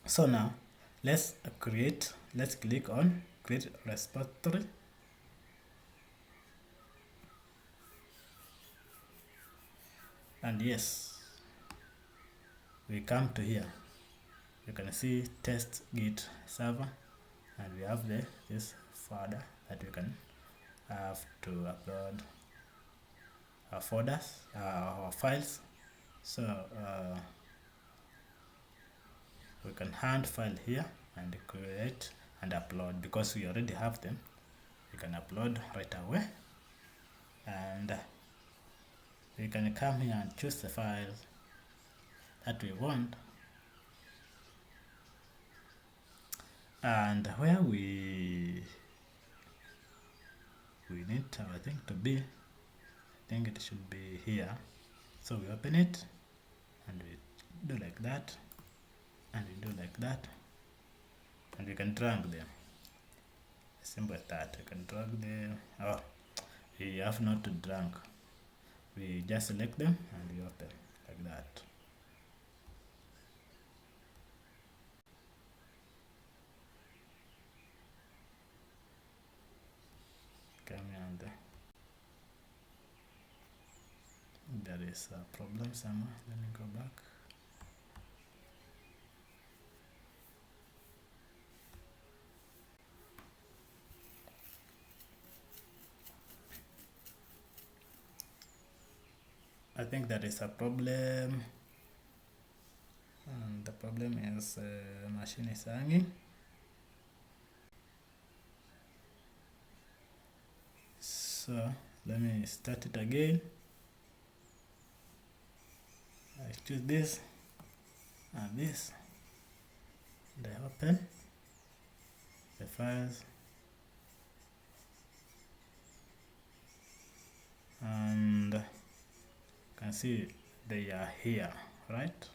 So now let's click on create repository. And yes, we come to here. You can see test git server, and we have this folder that we can have to upload our folders, our files. So we can hand file here and create and upload. Because we already have them, we can upload right away, and we can come here and choose the file that we want, and where we need our thing to be. I think it should be here. So we open it and we do like that, and we do like that, and we can drag them. Simple as that. We can drag them. Oh, we have not to drag. We just select them and we open like that. Come and there is a problem somewhere. Let me go back. I think that is a problem, and the problem is machine is hanging. So let me start it again. I choose this and this, and I open the files, and you can see they are here, right?